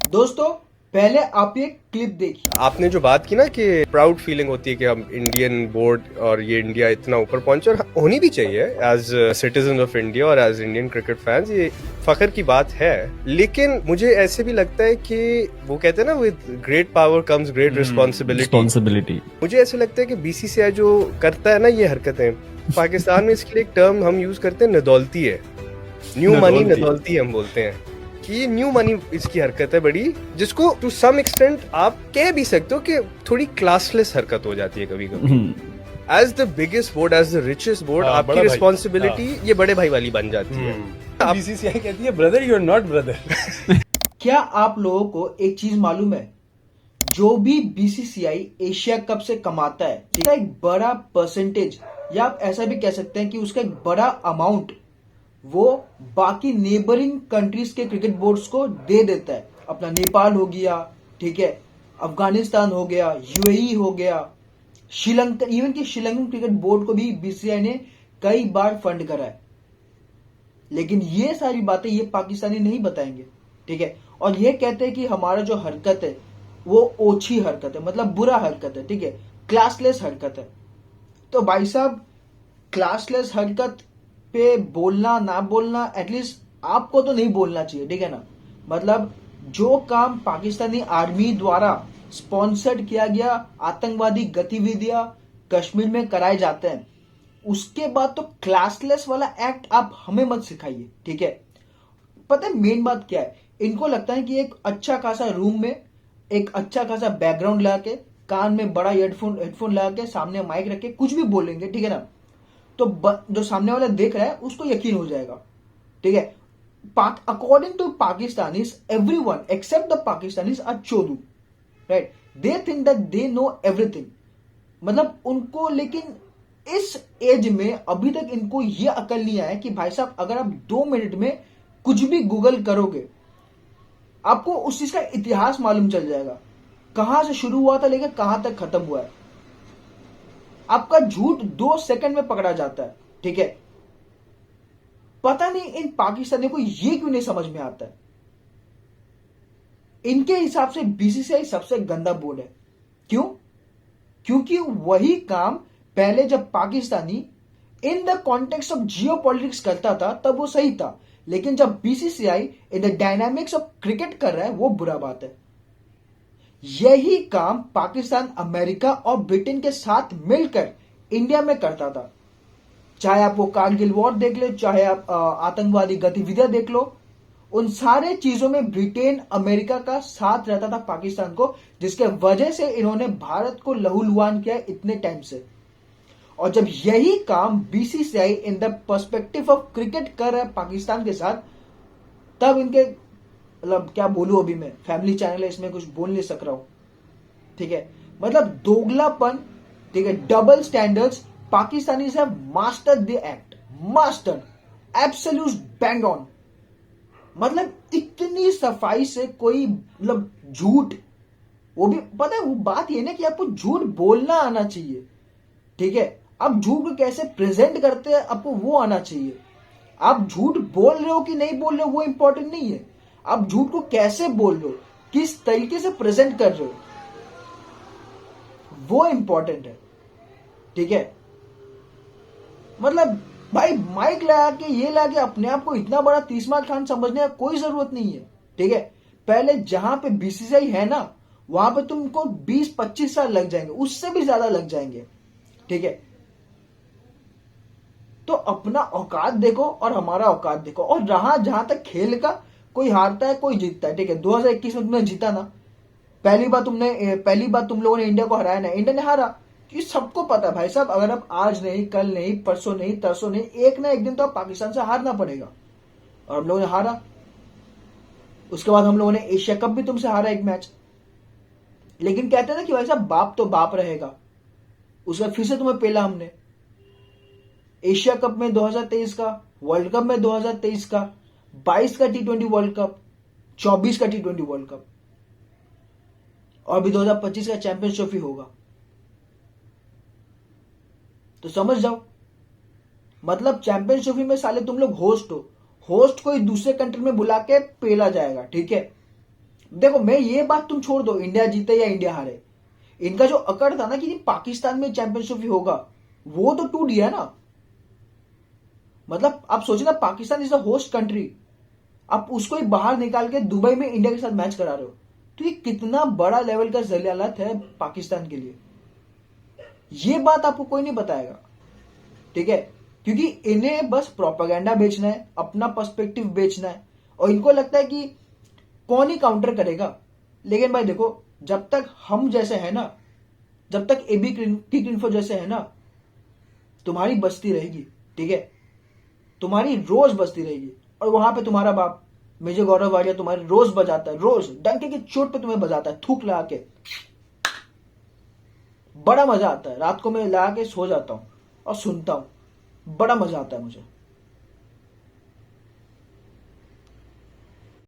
दोस्तों पहले आप ये क्लिप देखिए। आपने जो बात की ना कि प्राउड फीलिंग होती है कि हम इंडियन बोर्ड और ये इंडिया इतना ऊपर पहुंचे, और होनी भी चाहिए एज सिटीजन ऑफ इंडिया और एज इंडियन क्रिकेट फैंस, ये फखर की बात है। लेकिन मुझे ऐसे भी लगता है कि वो कहते हैं ना, with great power comes great responsibility. मुझे ऐसे लगता है कि बीसीसीआई जो करता है ना ये हरकतें, पाकिस्तान में इसके लिए एक टर्म हम यूज करते हैं, नदौलती है, न्यू मनी नदौलती हम बोलते हैं कि न्यू मनी इसकी हरकत है बड़ी, जिसको टू सम एक्सटेंट आप कह भी सकते हो कि थोड़ी क्लासलेस हरकत हो जाती है कभी कभी। As the biggest board, as the richest board, आपकी रिस्पॉन्सिबिलिटी ये बड़े भाई वाली बन जाती है। बीसीसीआई कहती है brother you are not brother. क्या आप लोगों को एक चीज मालूम है, जो भी बीसीसीआई एशिया कप से कमाता है उसका एक बड़ा परसेंटेज, या आप ऐसा भी कह सकते हैं कि उसका एक बड़ा अमाउंट वो बाकी नेबरिंग कंट्रीज के क्रिकेट बोर्ड्स को दे देता है। अपना नेपाल हो गया, ठीक है, अफगानिस्तान हो गया, यूएई हो गया, श्रीलंका, इवन कि श्रीलंकन क्रिकेट बोर्ड को भी बीसीसीआई ने कई बार फंड करा है। लेकिन ये सारी बातें ये पाकिस्तानी नहीं बताएंगे, ठीक है। और ये कहते हैं कि हमारा जो हरकत है वो ओछी हरकत है, मतलब बुरा हरकत है, ठीक है, क्लासलेस हरकत है। तो भाई साहब, क्लासलेस हरकत पे बोलना ना बोलना, एटलीस्ट आपको तो नहीं बोलना चाहिए, ठीक है ना। मतलब जो काम पाकिस्तानी आर्मी द्वारा स्पॉन्सर्ड किया गया आतंकवादी गतिविधियां कश्मीर में कराए जाते हैं, उसके बाद तो क्लासलेस वाला एक्ट आप हमें मत सिखाइए, ठीक है। पता है मेन बात क्या है, इनको लगता है कि एक अच्छा खासा रूम में एक अच्छा खासा बैकग्राउंड लगा के, कान में बड़ा हेडफोन लगा के, सामने माइक रख के कुछ भी बोलेंगे, ठीक है ना, तो जो सामने वाला देख रहा है उसको यकीन हो जाएगा, ठीक है। According to Pakistanis, everyone except the Pakistanis are चोदू, right. They think that they know everything. मतलब उनको, लेकिन इस एज में अभी तक इनको यह अकल नहीं आया कि भाई साहब अगर आप 2 मिनट में कुछ भी गूगल करोगे, आपको उस चीज का इतिहास मालूम चल जाएगा, कहां से शुरू हुआ था लेकर कहां तक खत्म हुआ है। आपका झूठ 2 सेकंड में पकड़ा जाता है, ठीक है। पता नहीं इन पाकिस्तानियों को ये क्यों नहीं समझ में आता है। इनके हिसाब से बीसीसीआई सबसे गंदा बोर्ड है। क्यों? क्योंकि वही काम पहले जब Pakistani in the context of Jio politics करता था तब वो सही था, लेकिन जब BCCI in the dynamics of cricket कर रहा है वो बुरा बात है। यही काम पाकिस्तान अमेरिका और ब्रिटेन के साथ मिलकर इंडिया में करता था। चाहे आप वो कारगिल वॉर देख लो, चाहे आप आतंकवादी गतिविधियां देख लो, उन सारे चीजों में ब्रिटेन अमेरिका का साथ रहता था पाकिस्तान को, जिसके वजह से इन्होंने भारत को लहूलुहान किया इतने टाइम से। और जब यही काम BCCI in the perspective of cricket कर रहा है पाकिस्तान के साथ, तब इनके, मतलब क्या बोलूं, अभी मैं फैमिली चैनल है इसमें कुछ बोल नहीं सक रहा हूं, ठीक है। मतलब दोगलापन, ठीक है, double standards, Pakistanis have mastered the act, mastered, absolute bang on. मतलब इतनी सफाई से कोई, मतलब झूठ, वो भी पता है, वो बात ये ना कि आपको झूठ बोलना आना चाहिए, ठीक है। आप झूठ को कैसे प्रेजेंट करते हैं आपको वो आना चाहिए। आप झूठ बोल रहे हो कि नहीं बोल रहे हो वो इंपॉर्टेंट नहीं है, आप झूठ को कैसे बोल रहे हो, किस तरीके से प्रेजेंट कर रहे हो, वो इंपॉर्टेंट है, ठीक है। मतलब भाई माइक लगा के, ये लगा के अपने आप को इतना बड़ा तीसरा खान समझने का कोई जरूरत नहीं है, ठीक है। पहले जहां पे बीसीसीआई है ना, वहां पे तुमको 20-25 साल लग जाएंगे, उससे भी ज्यादा लग जाएंगे, ठीक है। तो अपना औकात देखो और हमारा औकात देखो। और रहा जहां तक खेल का, कोई हारता है कोई जीतता है, ठीक है। 2021 में तुमने जीता ना, पहली बार तुम लोगों ने इंडिया को हराया ना, इंडिया ने हारा, कि सबको पता है भाई साहब, अगर आप आज नहीं, कल नहीं, परसों नहीं, तरसों नहीं, एक ना एक दिन तो आप पाकिस्तान से हारना पड़ेगा। और हम लोगों ने हारा। उसके बाद हम लोगों ने एशिया कप भी तुमसे हारा एक मैच। लेकिन कहते हैं ना कि भाई साहब बाप तो बाप रहेगा, उसके बाद फिर से तुम्हें पेला हमने। एशिया कप में 2023 का, वर्ल्ड कप में 2023 का, 22 का T20 वर्ल्ड कप, 24 का T20 वर्ल्ड कप, और भी 2025 का चैंपियंस ट्रॉफी होगा। तो समझ जाओ, मतलब चैंपियंस ट्रॉफी में साले तुम लोग होस्ट हो, होस्ट कोई दूसरे कंट्री में बुला के पेला जाएगा, ठीक है। देखो मैं ये बात तुम छोड़ दो इंडिया जीते या इंडिया हारे, इनका जो अकड़ था ना कि पाकिस्तान में चैंपियनशिप होगा, वो तो टूट गया ना। मतलब आप सोचिए ना, Pakistan is the host country, आप उसको ही बाहर निकाल के दुबई में इंडिया के साथ मैच करा रहे हो, तो ये कितना बड़ा लेवल का जलियालत है पाकिस्तान के लिए। ये बात आपको कोई नहीं बताएगा, ठीक है, क्योंकि इन्हें बस प्रोपेगेंडा बेचना है, अपना पर्सपेक्टिव बेचना है, और इनको लगता है कि कौन ही काउंटर करेगा। लेकिन भाई देखो, जब तक हम जैसे है ना, जब तक एबी क्रिक इन्फो जैसे है ना, तुम्हारी बस्ती रहेगी, ठीक है, तुम्हारी रोज बस्ती रहेगी। और वहां पे तुम्हारा बाप मेजर गौरव वालिया तुम्हारी रोज बजाता है, रोज डंके की चोट पे तुम्हें बजाता है, थूक लगा के, बड़ा मजा आता है। रात को मैं लगा के सो जाता हूं और सुनता हूं, बड़ा मजा आता है मुझे।